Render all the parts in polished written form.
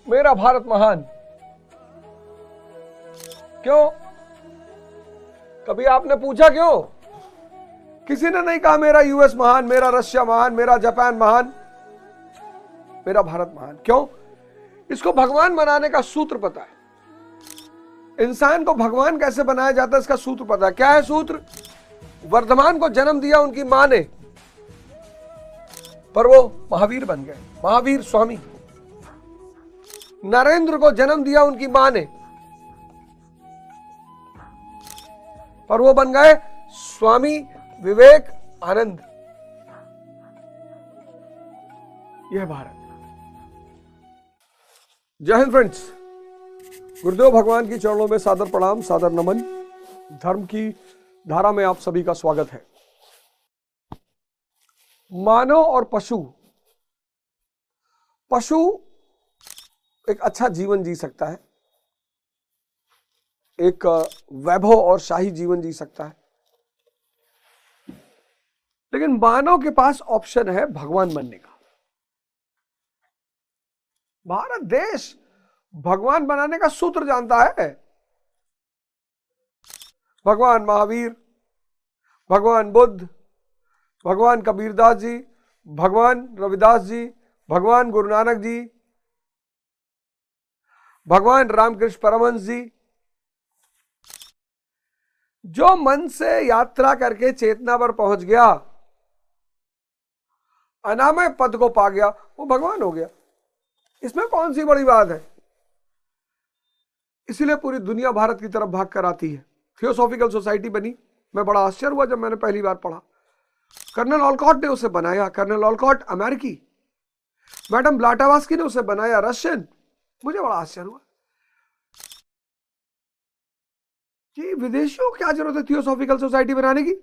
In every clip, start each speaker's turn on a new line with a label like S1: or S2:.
S1: मेरा भारत महान। क्यों? कभी आपने पूछा क्यों? किसी ने नहीं कहा मेरा यूएस महान, मेरा रशिया महान, मेरा जापान महान, मेरा भारत महान। क्यों? इसको भगवान बनाने का सूत्र पता है। इंसान को भगवान कैसे बनाया जाता है इसका सूत्र पता है। क्या है सूत्र? वर्धमान को जन्म दिया उनकी मां ने, पर वो महावीर बन गए, महावीर स्वामी। नरेंद्र को जन्म दिया उनकी मां ने, पर वो बन गए स्वामी विवेक आनंद। यह भारत। जय हिंद फ्रेंड्स। गुरुदेव भगवान की चरणों में सादर प्रणाम, सादर नमन। धर्म की धारा में आप सभी का स्वागत है। मानव और पशु, पशु एक अच्छा जीवन जी सकता है, एक वैभव और शाही जीवन जी सकता है, लेकिन मानव के पास ऑप्शन है भगवान बनने का। भारत देश भगवान बनाने का सूत्र जानता है। भगवान महावीर, भगवान बुद्ध, भगवान कबीरदास जी, भगवान रविदास जी, भगवान गुरु नानक जी, भगवान रामकृष्ण परमहंस जी, जो मन से यात्रा करके चेतना पर पहुंच गया, अनामय पद को पा गया, वो भगवान हो गया। इसमें कौन सी बड़ी बात है? इसीलिए पूरी दुनिया भारत की तरफ भाग कर आती है। थियोसॉफिकल सोसाइटी बनी। मैं बड़ा आश्चर्य हुआ जब मैंने पहली बार पढ़ा। कर्नल ऑलकॉट ने उसे बनाया। कर्नल ऑलकॉट अमेरिकी, मैडम ब्लाटावास्की ने उसे बनाया रशियन। मुझे बड़ा आश्चर्य हुआ कि विदेशियों को क्या जरूरत है थियोसॉफिकल सोसाइटी बनाने की।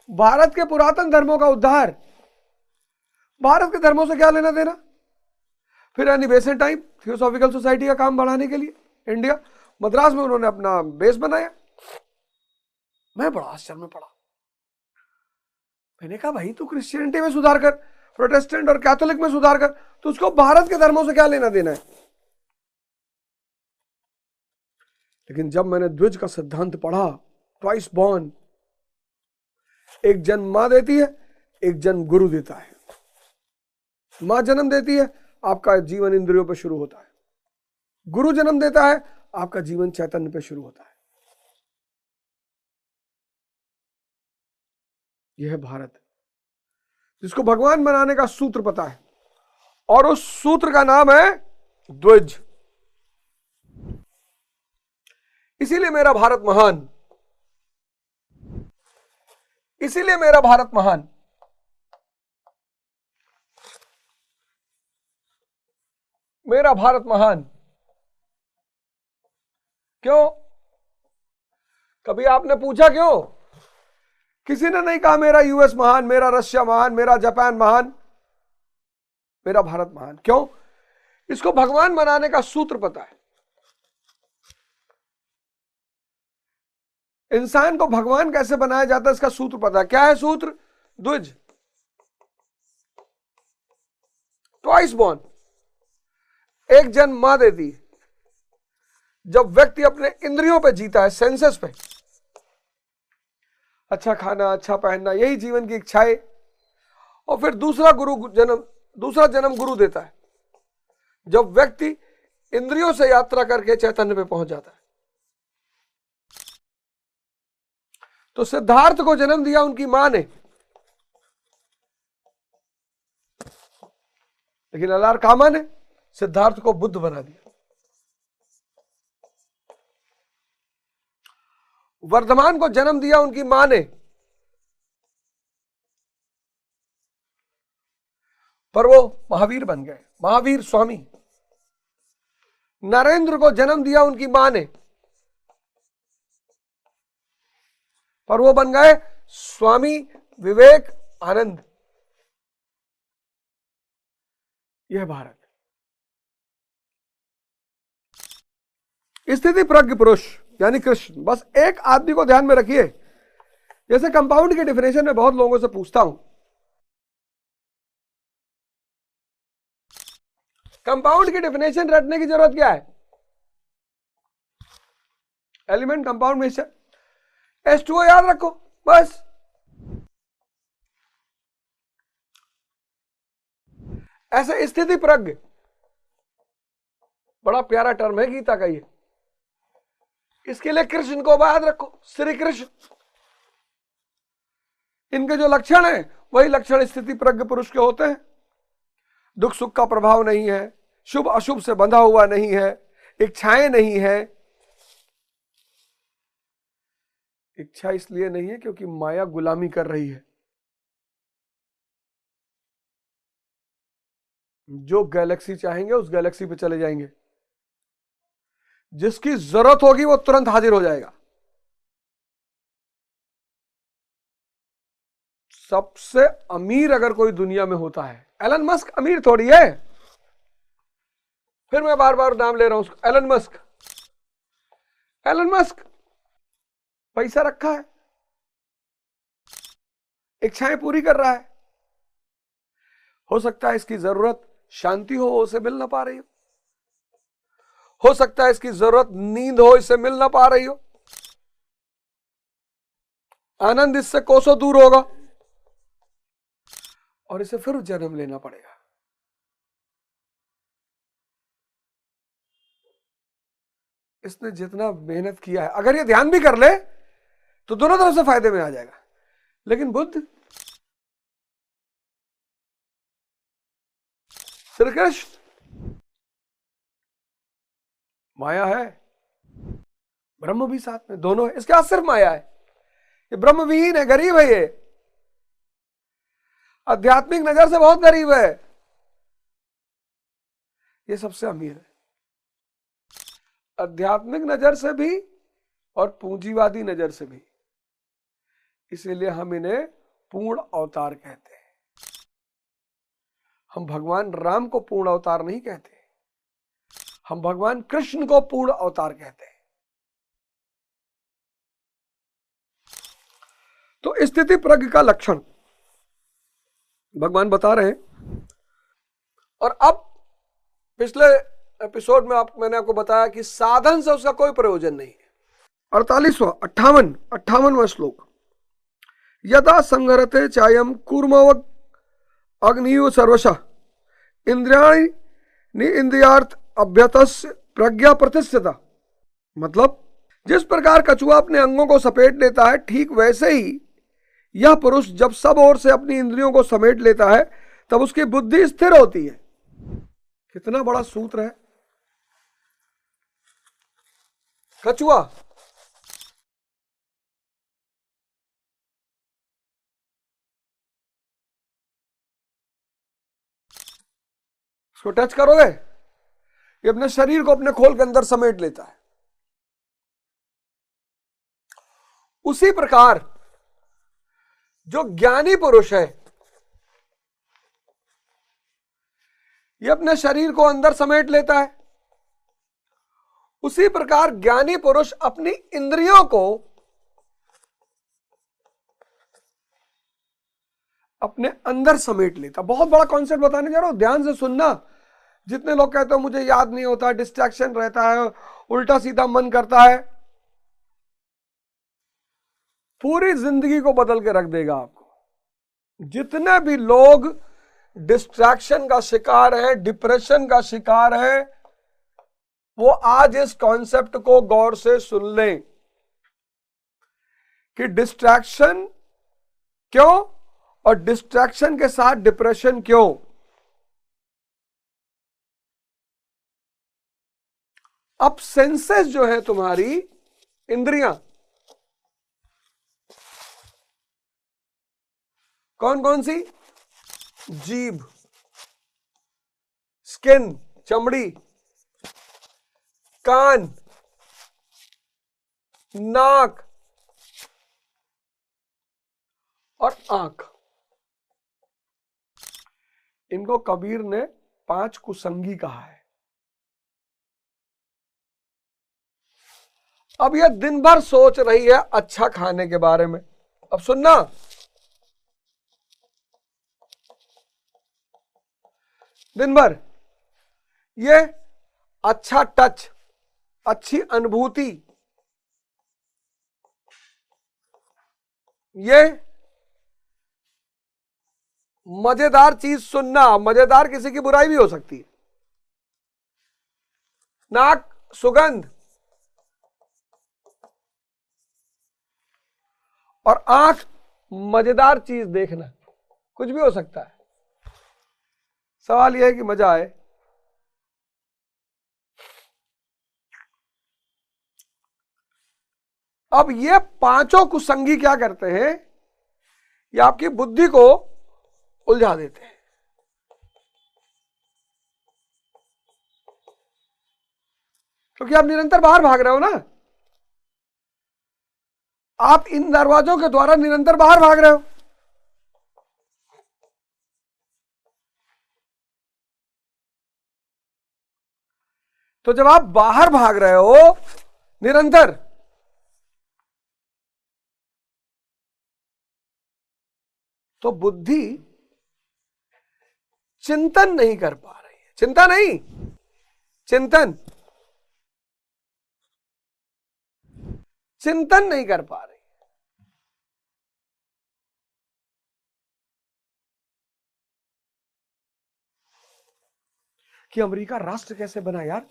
S1: भारत के पुरातन धर्मों का उद्धार, भारत के धर्मों से क्या लेना देना। फिर Annie Besant time theosophical society का काम बढ़ाने के लिए इंडिया, मद्रास में उन्होंने अपना बेस बनाया। मैं बड़ा आश्चर्य में पड़ा। मैंने कहा भाई तू क्रिश्चियनिटी में सुधार कर, प्रोटेस्टेंट और कैथोलिक में सुधार कर, तो उसको भारत के धर्मों से क्या लेना देना है। लेकिन जब मैंने द्विज का सिद्धांत पढ़ा, ट्वाइस बॉर्न, एक जन्म मां देती है, एक जन्म गुरु देता है। मां जन्म देती है, आपका जीवन इंद्रियों पे शुरू होता है। गुरु जन्म देता है, आपका जीवन चैतन्य पे शुरू होता है। यह है भारत, जिसको भगवान बनाने का सूत्र पता है, और उस सूत्र का नाम है द्विज। इसीलिए मेरा भारत महान, इसीलिए मेरा भारत महान। मेरा भारत महान। क्यों? कभी आपने पूछा क्यों? किसी ने नहीं कहा मेरा यूएस महान, मेरा रशिया महान, मेरा जापान महान, मेरा भारत महान। क्यों? इसको भगवान बनाने का सूत्र पता है। इंसान को भगवान कैसे बनाया जाता है इसका सूत्र पता है। क्या है सूत्र? द्विज, ट्वाइस बॉर्न। एक जन्म मां देती है। जब व्यक्ति अपने इंद्रियों पे जीता है, सेंसेस पे, अच्छा खाना, अच्छा पहनना, यही जीवन की इच्छाएं, और फिर दूसरा जन्म गुरु देता है। जब व्यक्ति इंद्रियों से यात्रा करके चैतन्य पे पहुंच जाता है। तो सिद्धार्थ को जन्म दिया उनकी मां ने, लेकिन अलार कामा ने सिद्धार्थ को बुद्ध बना दिया। वर्धमान को जन्म दिया उनकी मां ने, पर वो महावीर बन गए, महावीर स्वामी। नरेंद्र को जन्म दिया उनकी मां ने, पर वो बन गए स्वामी विवेक आनंद। यह भारत। स्थिति प्रज्ञ पुरुष यानी कृष्ण। बस एक आदमी को ध्यान में रखिए। जैसे कंपाउंड की डेफिनेशन में बहुत लोगों से पूछता हूं, कंपाउंड की डेफिनेशन रटने की जरूरत क्या है? एलिमेंट, कंपाउंड, मिक्सचर, H2O याद रखो बस। ऐसे स्थिति प्रज्ञ, बड़ा प्यारा टर्म है गीता का ये। इसके लिए कृष्ण को याद रखो, श्री कृष्ण। इनके जो लक्षण हैं वही लक्षण स्थिति प्रज्ञ पुरुष के होते हैं। दुख सुख का प्रभाव नहीं है, शुभ अशुभ से बंधा हुआ नहीं है, इच्छाएं नहीं है। इच्छा इसलिए नहीं है क्योंकि माया गुलामी कर रही है। जो गैलेक्सी चाहेंगे उस गैलेक्सी पे चले जाएंगे, जिसकी जरूरत होगी वो तुरंत हाजिर हो जाएगा। सबसे अमीर अगर कोई दुनिया में होता है, एलन मस्क अमीर थोड़ी है, फिर मैं बार बार नाम ले रहा हूं उसको, एलन मस्क। एलन मस्क पैसा रखा है, इच्छाएं पूरी कर रहा है। हो सकता है इसकी जरूरत शांति हो, उसे मिल ना पा रही हो सकता है इसकी जरूरत नींद हो, इसे मिल ना पा रही हो। आनंद इससे कोसों दूर होगा और इसे फिर जन्म लेना पड़ेगा। इसने जितना मेहनत किया है, अगर ये ध्यान भी कर ले तो दोनों तरफ से फायदे में आ जाएगा। लेकिन बुद्ध, श्री कृष्ण, माया है, ब्रह्म भी साथ में, दोनों है। इसके बाद सिर्फ माया है, ये ब्रह्म विहीन है, गरीब है, ये आध्यात्मिक नजर से बहुत गरीब है, ये सबसे अमीर है, आध्यात्मिक नजर से भी और पूंजीवादी नजर से भी। इसीलिए हम इन्हें पूर्ण अवतार कहते हैं। हम भगवान राम को पूर्ण अवतार नहीं कहते, हम भगवान कृष्ण को पूर्ण अवतार कहते हैं। तो स्थिति प्रज्ञ का लक्षण भगवान बता रहे हैं। और अब पिछले एपिसोड में मैंने आपको बताया कि साधन से उसका कोई प्रयोजन नहीं है। 58वां श्लोक, यदा संहरते चायम कूर्मवग अग्नियु सर्वशः इंद्रियाणि निइंद्रियार्थ अभ्यतस्य प्रज्ञा प्रतिष्ठिता। मतलब जिस प्रकार कछुआ अपने अंगों को समेट लेता है, ठीक वैसे ही यह पुरुष जब सब ओर से अपनी इंद्रियों को समेट लेता है तब उसकी बुद्धि स्थिर होती है। कितना बड़ा सूत्र है। कछुआ इसको टच करोगे, ये अपने शरीर को अपने खोल के अंदर समेट लेता है। उसी प्रकार जो ज्ञानी पुरुष है, ये अपने शरीर को अंदर समेट लेता है। उसी प्रकार ज्ञानी पुरुष अपनी इंद्रियों को अपने अंदर समेट लेता। बहुत बड़ा कॉन्सेप्ट बताने जा रहा हूं, ध्यान से सुनना। जितने लोग कहते हो मुझे याद नहीं होता, डिस्ट्रैक्शन रहता है, उल्टा सीधा मन करता है, पूरी जिंदगी को बदल के रख देगा आपको। जितने भी लोग डिस्ट्रैक्शन का शिकार है, डिप्रेशन का शिकार है, वो आज इस कॉन्सेप्ट को गौर से सुन लें कि डिस्ट्रैक्शन क्यों और डिस्ट्रैक्शन के साथ डिप्रेशन क्यों। अब सेंसेस जो है तुम्हारी इंद्रियां, कौन कौन सी? जीभ, स्किन, चमड़ी, कान, नाक और आंख। इनको कबीर ने 5 कुसंगी कहा है। अब यह दिन भर सोच रही है अच्छा खाने के बारे में। अब सुनना, दिन भर ये अच्छा टच, अच्छी अनुभूति, ये मजेदार चीज सुनना। मजेदार किसी की बुराई भी हो सकती है। नाक, सुगंध, और आंख, मजेदार चीज देखना। कुछ भी हो सकता है। सवाल यह है कि मजा आए। अब ये पांचों कुसंगी क्या करते हैं? ये आपकी बुद्धि को उलझा देते हैं। क्योंकि आप निरंतर बाहर भाग रहे हो ना, आप इन दरवाजों के द्वारा निरंतर बाहर भाग रहे हो। तो जब आप बाहर भाग रहे हो निरंतर, तो बुद्धि चिंतन नहीं कर पा रही है। चिंता नहीं, चिंतन, चिंतन नहीं कर पा रही। कि अमेरिका राष्ट्र कैसे बना यार?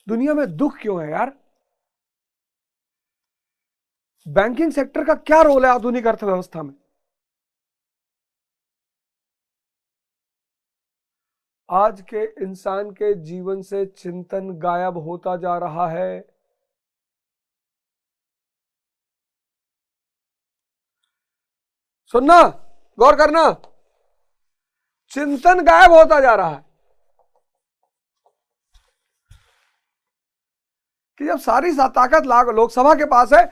S1: दुनिया में दुख क्यों है यार? बैंकिंग सेक्टर का क्या रोल है आधुनिक अर्थव्यवस्था में? आज के इंसान के जीवन से चिंतन गायब होता जा रहा है। सुनना, गौर करना, चिंतन गायब होता जा रहा है। कि जब सारी ताकत लोकसभा के पास है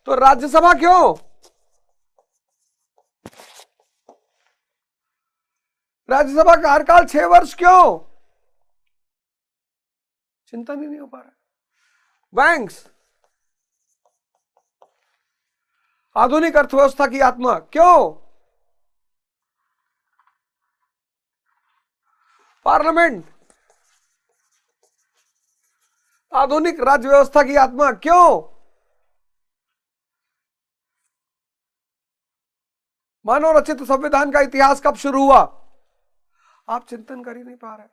S1: तो राज्यसभा क्यों? राज्यसभा का कार्यकाल 6 वर्ष क्यों? चिंतन ही नहीं हो पा रहा। बैंक्स, आधुनिक अर्थव्यवस्था की आत्मा क्यों? पार्लियामेंट, आधुनिक राज्य व्यवस्था की आत्मा क्यों? मानव रचित संविधान का इतिहास कब शुरू हुआ? आप चिंतन कर ही नहीं पा रहे।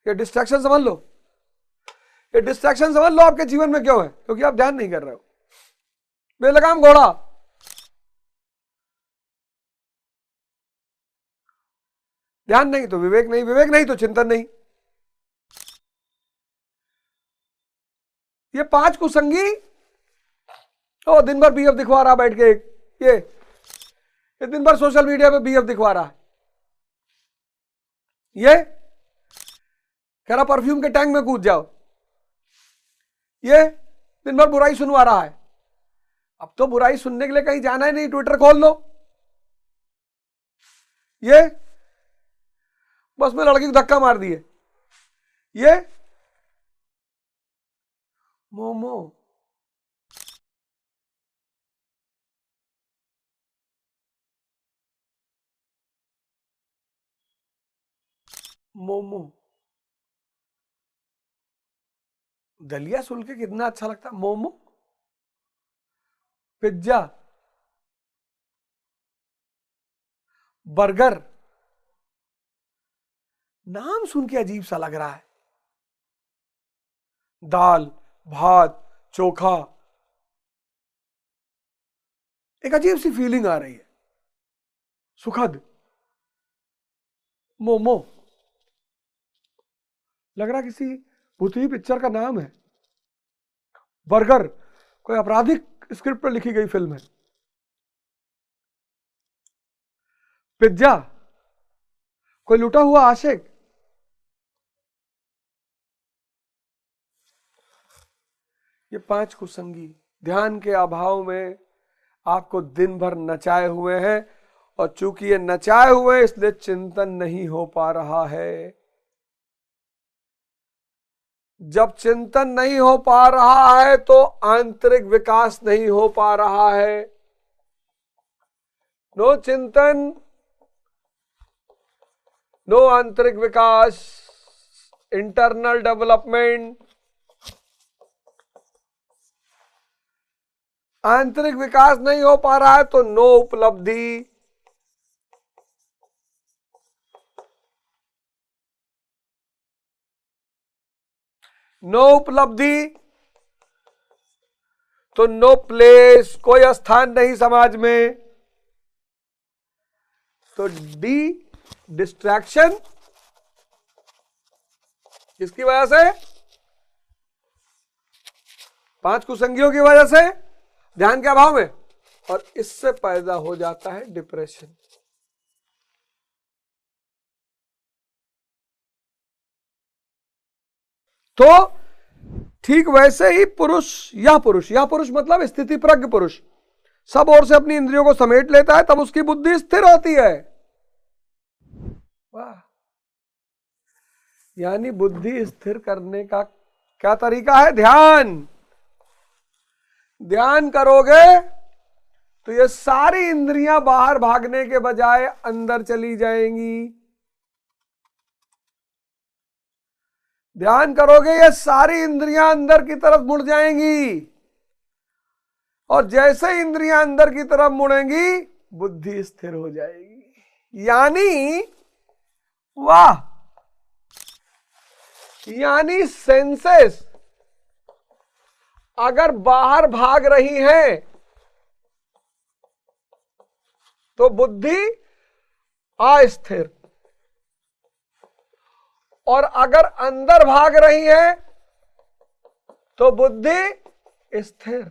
S1: ये डिस्ट्रैक्शन समझ लो, ये डिस्ट्रैक्शन समझ लो आपके जीवन में क्यों है? क्योंकि आप ध्यान नहीं कर रहे हो। बेलगाम घोड़ा, ध्यान नहीं तो विवेक नहीं, विवेक नहीं तो चिंतन नहीं। ये 5 कुसंगी तो दिन भर बीएफ दिखवा रहा बैठ के। ये दिन भर सोशल मीडिया पे बीएफ दिखवा रहा है। ये कह रहा परफ्यूम के टैंक में कूद जाओ। ये दिन भर बुराई सुनवा रहा है। अब तो बुराई सुनने के लिए कहीं जाना ही नहीं, ट्विटर खोल लो। ये बस में लड़की को धक्का मार दिए। ये मोमो, मोमो, दलिया सुन के कितना अच्छा लगता। मोमो, पिज्जा, बर्गर, नाम सुन के अजीब सा लग रहा है। दाल, भात, चोखा, एक अजीब सी फीलिंग आ रही है, सुखद। मोमो लग रहा किसी भूतनी पिक्चर का नाम है। बर्गर कोई आपराधिक स्क्रिप्ट पर लिखी गई फिल्म है। पिज्जा कोई लुटा हुआ आशिक। ये 5 कुसंगी ध्यान के अभाव में आपको दिन भर नचाए हुए हैं, और चूंकि ये नचाए हुए इसलिए चिंतन नहीं हो पा रहा है। जब चिंतन नहीं हो पा रहा है तो आंतरिक विकास नहीं हो पा रहा है। नो चिंतन, नो आंतरिक विकास, इंटरनल डेवलपमेंट, आंतरिक विकास नहीं हो पा रहा है तो नो उपलब्धि, नो उपलब्धि तो नो प्लेस, कोई स्थान नहीं समाज में, तो डी डिस्ट्रैक्शन, किसकी वजह से? 5 कुसंगियों की वजह से, ध्यान के अभाव में, और इससे पैदा हो जाता है डिप्रेशन। तो ठीक वैसे ही यह पुरुष मतलब स्थिति प्रज्ञ पुरुष सब ओर से अपनी इंद्रियों को समेट लेता है, तब उसकी बुद्धि स्थिर होती है। वाह, यानी बुद्धि स्थिर करने का क्या तरीका है? ध्यान। ध्यान करोगे तो ये सारी इंद्रियां बाहर भागने के बजाय अंदर चली जाएंगी। ध्यान करोगे ये सारी इंद्रियां अंदर की तरफ मुड़ जाएंगी, और जैसे इंद्रियां अंदर की तरफ मुड़ेंगी बुद्धि स्थिर हो जाएगी। यानी वाह, यानी सेंसेस अगर बाहर भाग रही हैं तो बुद्धि अस्थिर, और अगर अंदर भाग रही है तो बुद्धि स्थिर।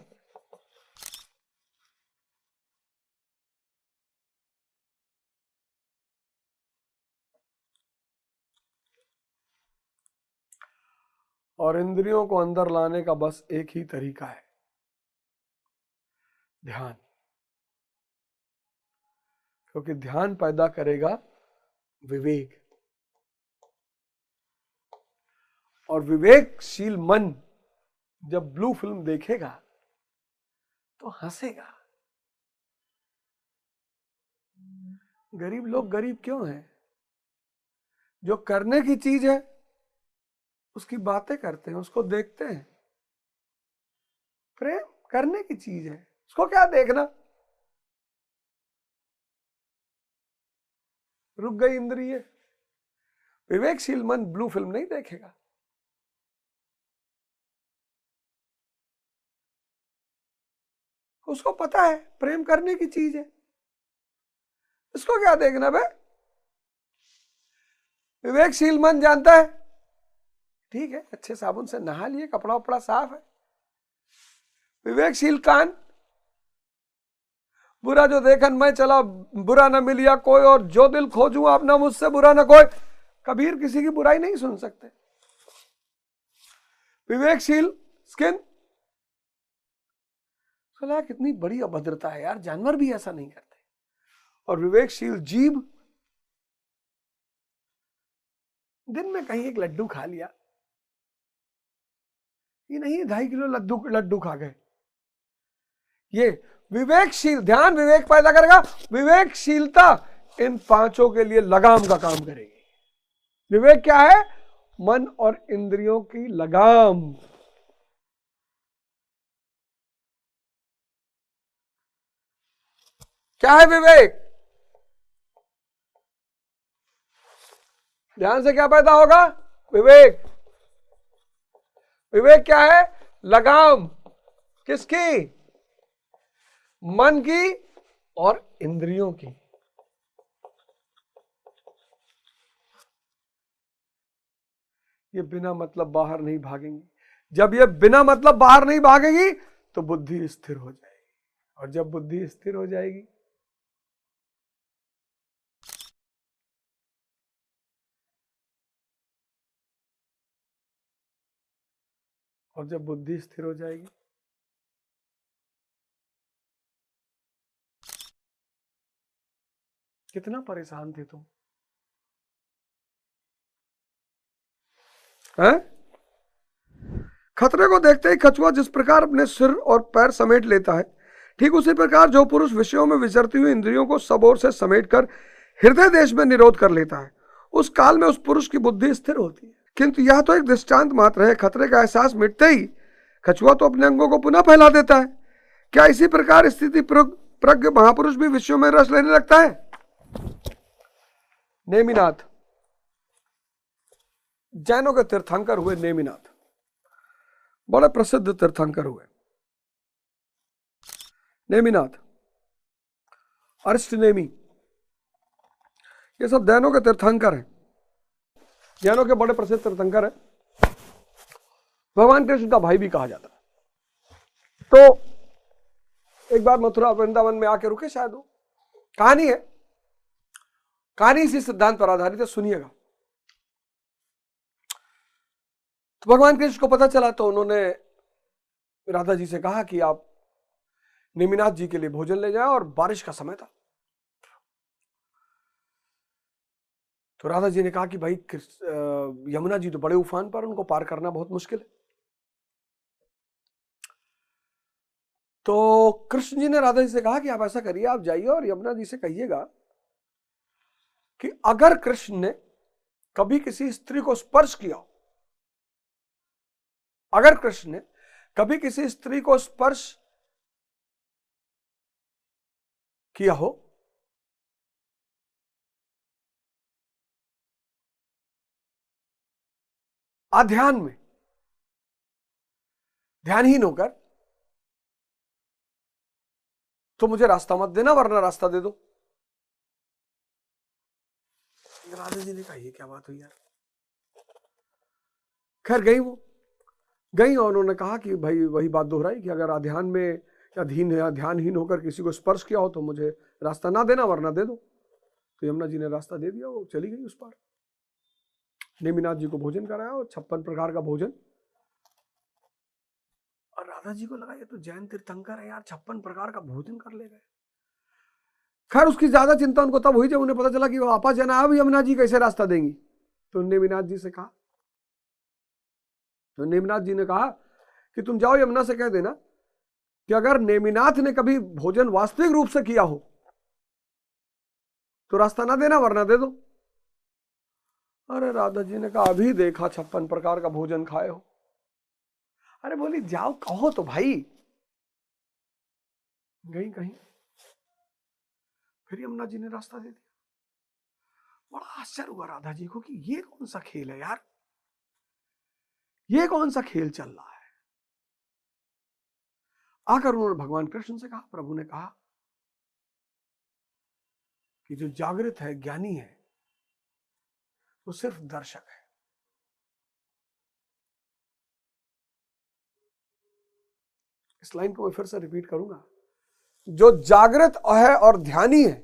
S1: और इंद्रियों को अंदर लाने का बस एक ही तरीका है, ध्यान। क्योंकि ध्यान पैदा करेगा विवेक, और विवेकशील मन जब ब्लू फिल्म देखेगा तो हंसेगा। गरीब लोग गरीब क्यों हैं? जो करने की चीज है उसकी बातें करते हैं, उसको देखते हैं। प्रेम करने की चीज है, उसको क्या देखना? रुक गई इंद्रिय। विवेकशील मन ब्लू फिल्म नहीं देखेगा। उसको पता है प्रेम करने की चीज है, इसको क्या देखना बे? विवेकशील मन जानता है ठीक है, अच्छे साबुन से नहा लिए, कपड़ा उपड़ा साफ है। विवेकशील कान, बुरा जो देखन मैं चला, बुरा न मिलिया कोई, और जो दिल खोजूं अपना मुझसे बुरा न कोई। कबीर किसी की बुराई नहीं सुन सकते। विवेकशील स्किन, सलाह कितनी बड़ी अभद्रता है यार, जानवर भी ऐसा नहीं करते। और विवेकशील जीभ, दिन में कहीं एक लड्डू खा लिया, ये नहीं 2.5 किलो लड्डू खा गए। ये विवेकशील ध्यान विवेक पैदा करेगा। विवेकशीलता इन 5 के लिए लगाम का काम करेगी। विवेक क्या है? मन और इंद्रियों की लगाम। क्या है विवेक? ध्यान से क्या पैदा होगा? विवेक। विवेक क्या है? लगाम। किसकी? मन की और इंद्रियों की। ये बिना मतलब बाहर नहीं भागेंगी। जब ये बिना मतलब बाहर नहीं भागेगी तो बुद्धि स्थिर हो जाएगी, और जब बुद्धि स्थिर हो जाएगी कितना परेशान थे तुम, हैं? खतरे को देखते ही कछुआ जिस प्रकार अपने सिर और पैर समेट लेता है, ठीक उसी प्रकार जो पुरुष विषयों में विचरती हुई इंद्रियों को सब ओर से समेटकर हृदय देश में निरोध कर लेता है, उस काल में उस पुरुष की बुद्धि स्थिर होती है। किंतु यह तो एक दृष्टांत मात्र है। खतरे का एहसास मिटते ही कछुआ तो अपने अंगों को पुनः फैला देता है। क्या इसी प्रकार स्थिति प्रज्ञ महापुरुष भी विषयों में रस लेने लगता है? नेमिनाथ, जैनों के तीर्थंकर हुए नेमिनाथ, बड़े प्रसिद्ध तीर्थंकर हुए नेमिनाथ, अरिष्टनेमी, ये सब जैनों के तीर्थंकर हैं। जैनों के बड़े प्रसिद्ध तीर्थंकर हैं। भगवान कृष्ण का भाई भी कहा जाता है। तो एक बार मथुरा वृंदावन में आके रुके, शायद वो कहानी है, कहानी इसी सिद्धांत पर आधारित है, सुनिएगा। तो भगवान कृष्ण को पता चला तो उन्होंने राधा जी से कहा कि आप नेमिनाथ जी के लिए भोजन ले जाएं, और बारिश का समय था। तो राधा जी ने कहा कि भाई यमुना जी तो बड़े उफान पर, उनको पार करना बहुत मुश्किल है। तो कृष्ण जी ने राधा जी से कहा कि आप ऐसा करिए, आप जाइए और यमुना जी से कहिएगा कि अगर कृष्ण ने कभी किसी स्त्री को स्पर्श किया हो, अगर कृष्ण ने कभी किसी स्त्री को स्पर्श किया हो अध्यान में, ध्यानहीन होकर, तो मुझे रास्ता मत देना, वरना रास्ता दे दो। राधा जी ने कहा ये क्या बात हुई यार। खैर गई, वो गई और उन्होंने कहा कि भाई वही बात दोहराई कि अगर अध्यान में या ध्यानहीन होकर किसी को स्पर्श किया हो तो मुझे रास्ता ना देना, वरना दे दो। तो यमुना जी ने रास्ता दे दिया, वो चली गई उस पार। नेमिनाथ जी को भोजन कराया, और 56 प्रकार का भोजन। और राधा जी को लगा ये तो जैन तीर्थंकर है यार, 56 प्रकार का भोजन कर ले गए। खैर उसकी ज्यादा चिंता उनको तब हुई जब उन्हें पता चला कि वो आपा जना, अब यमुना जी कैसे रास्ता देंगी। तो नेमिनाथ जी से कहा, तो नेमिनाथ जी ने कहा कि तुम जाओ यमुना से कह देना कि अगर नेमिनाथ ने कभी भोजन वास्तविक रूप से किया हो तो रास्ता ना देना, वरना दे दो। अरे राधा जी ने कहा अभी देखा 56 प्रकार का भोजन खाए हो। अरे बोली जाओ कहो तो भाई। गई कहीं, फिर यमुना जी ने रास्ता दे दिया। बड़ा आश्चर्य हुआ राधा जी को कि ये कौन सा खेल है यार, ये कौन सा खेल चल रहा है। आकर उन्होंने भगवान कृष्ण से कहा, प्रभु ने कहा कि जो जागृत है, ज्ञानी है, वो सिर्फ दर्शक है। इस लाइन को मैं फिर से रिपीट करूंगा, जो जागृत है और ध्यानी है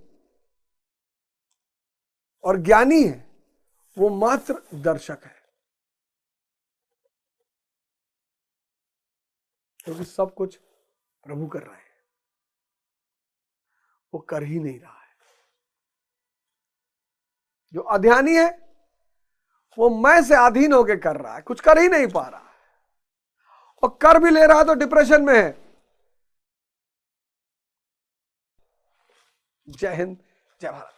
S1: और ज्ञानी है, वो मात्र दर्शक है। क्योंकि सब कुछ प्रभु कर रहे हैं, वो कर ही नहीं रहा है। जो अध्यानी है वो मैं से अधीन होकर कर रहा है, कुछ कर ही नहीं पा रहा है, और कर भी ले रहा है तो डिप्रेशन में है। जय हिंद, जय भारत।